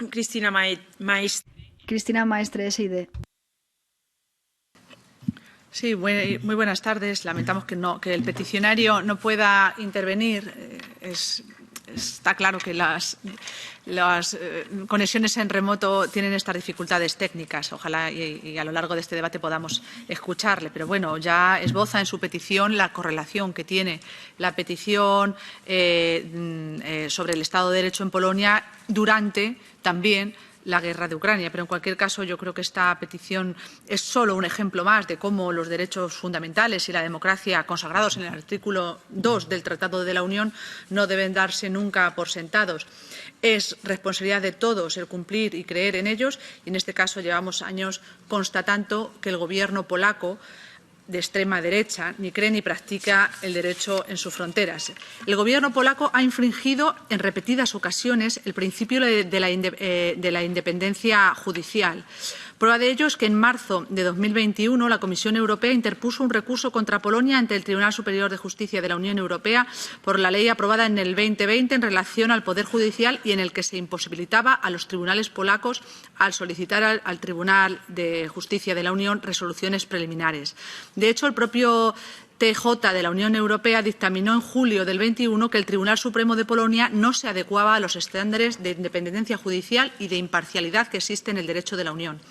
Cristina Maestre. Cristina Maestre, SID. Sí, muy buenas tardes. Lamentamos que el peticionario no pueda intervenir. Está claro que las conexiones en remoto tienen estas dificultades técnicas. Ojalá y a lo largo de este debate podamos escucharle. Pero bueno, ya esboza en su petición la correlación que tiene la petición sobre el Estado de Derecho en Polonia durante también la guerra de Ucrania. Pero, en cualquier caso, yo creo que esta petición es solo un ejemplo más de cómo los derechos fundamentales y la democracia consagrados en el artículo 2 del Tratado de la Unión no deben darse nunca por sentados. Es responsabilidad de todos el cumplir y creer en ellos y, en este caso, llevamos años constatando que el Gobierno polaco de extrema derecha ni cree ni practica el derecho en sus fronteras. El Gobierno polaco ha infringido en repetidas ocasiones el principio de la independencia judicial. Prueba de ello es que en marzo de 2021 la Comisión Europea interpuso un recurso contra Polonia ante el Tribunal Superior de Justicia de la Unión Europea por la ley aprobada en el 2020 en relación al Poder Judicial y en el que se imposibilitaba a los tribunales polacos al solicitar al Tribunal de Justicia de la Unión resoluciones preliminares. De hecho, el propio TJ de la Unión Europea dictaminó en julio del 21 que el Tribunal Supremo de Polonia no se adecuaba a los estándares de independencia judicial y de imparcialidad que existen en el derecho de la Unión.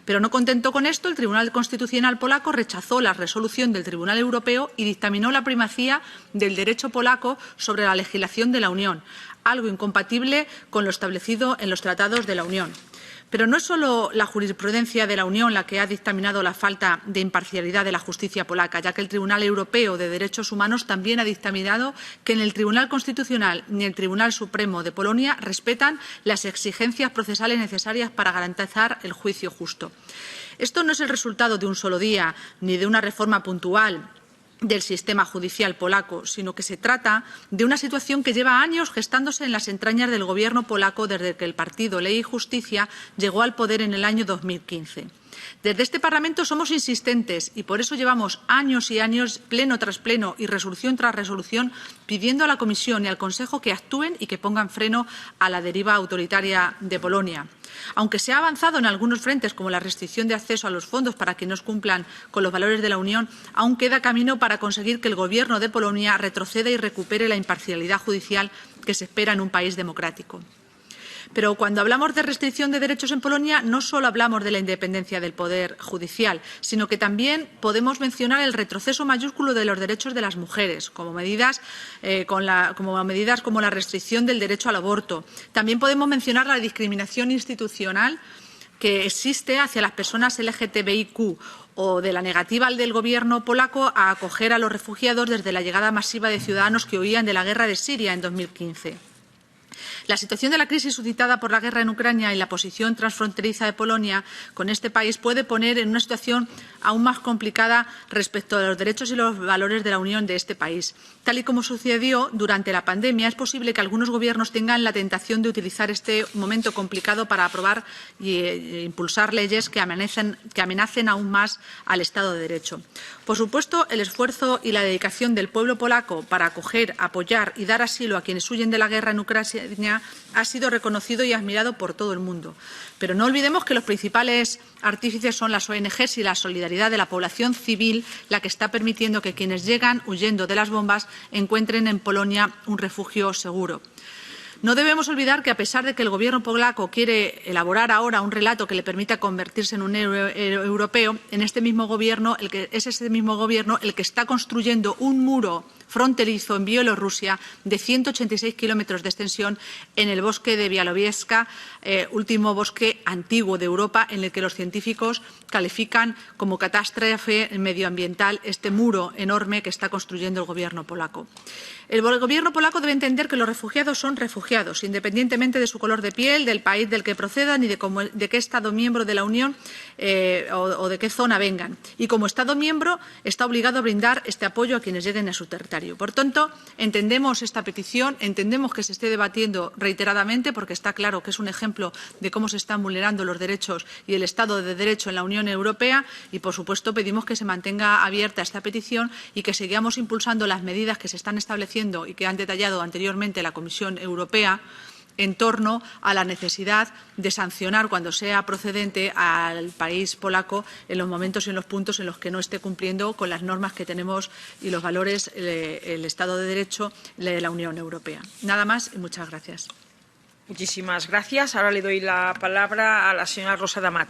Pero no contento con esto, el Tribunal Constitucional polaco rechazó la resolución del Tribunal Europeo y dictaminó la primacía del derecho polaco sobre la legislación de la Unión, algo incompatible con lo establecido en los tratados de la Unión. Pero no es solo la jurisprudencia de la Unión la que ha dictaminado la falta de imparcialidad de la justicia polaca, ya que el Tribunal Europeo de Derechos Humanos también ha dictaminado que ni el Tribunal Constitucional ni el Tribunal Supremo de Polonia respetan las exigencias procesales necesarias para garantizar el juicio justo. Esto no es el resultado de un solo día ni de una reforma puntual del sistema judicial polaco, sino que se trata de una situación que lleva años gestándose en las entrañas del Gobierno polaco desde que el partido Ley y Justicia llegó al poder en el año 2015. Desde este Parlamento somos insistentes y por eso llevamos años y años, pleno tras pleno y resolución tras resolución, pidiendo a la Comisión y al Consejo que actúen y que pongan freno a la deriva autoritaria de Polonia. Aunque se ha avanzado en algunos frentes, como la restricción de acceso a los fondos para que no cumplan con los valores de la Unión, aún queda camino para conseguir que el Gobierno de Polonia retroceda y recupere la imparcialidad judicial que se espera en un país democrático. Pero cuando hablamos de restricción de derechos en Polonia, no solo hablamos de la independencia del Poder Judicial, sino que también podemos mencionar el retroceso mayúsculo de los derechos de las mujeres, como medidas como la restricción del derecho al aborto. También podemos mencionar la discriminación institucional que existe hacia las personas LGTBIQ o de la negativa del Gobierno polaco a acoger a los refugiados desde la llegada masiva de ciudadanos que huían de la guerra de Siria en 2015. La situación de la crisis suscitada por la guerra en Ucrania y la posición transfronteriza de Polonia con este país puede poner en una situación aún más complicada respecto a los derechos y los valores de la Unión de este país. Tal y como sucedió durante la pandemia, es posible que algunos gobiernos tengan la tentación de utilizar este momento complicado para aprobar e impulsar leyes que amenacen aún más al Estado de Derecho. Por supuesto, el esfuerzo y la dedicación del pueblo polaco para acoger, apoyar y dar asilo a quienes huyen de la guerra en Ucrania ha sido reconocido y admirado por todo el mundo. Pero no olvidemos que los principales artífices son las ONG y la solidaridad de la población civil la que está permitiendo que quienes llegan huyendo de las bombas encuentren en Polonia un refugio seguro. No debemos olvidar que, a pesar de que el Gobierno polaco quiere elaborar ahora un relato que le permita convertirse en un europeo, es este mismo Gobierno el que está construyendo un muro fronterizo en Bielorrusia de 186 kilómetros de extensión en el bosque de Białowieża, último bosque antiguo de Europa, en el que los científicos califican como catástrofe medioambiental este muro enorme que está construyendo el Gobierno polaco. El Gobierno polaco debe entender que los refugiados son refugiados, independientemente de su color de piel, del país del que procedan y de qué Estado miembro de la Unión o de qué zona vengan. Y como Estado miembro está obligado a brindar este apoyo a quienes lleguen a su territorio. Por tanto, entendemos esta petición, entendemos que se esté debatiendo reiteradamente, porque está claro que es un ejemplo de cómo se están vulnerando los derechos y el Estado de Derecho en la Unión Europea y, por supuesto, pedimos que se mantenga abierta esta petición y que sigamos impulsando las medidas que se están estableciendo y que han detallado anteriormente la Comisión Europea en torno a la necesidad de sancionar cuando sea procedente al país polaco en los momentos y en los puntos en los que no esté cumpliendo con las normas que tenemos y los valores, el Estado de Derecho de la Unión Europea. Nada más y muchas gracias. Muchísimas gracias. Ahora le doy la palabra a la señora Rosa D'Amato.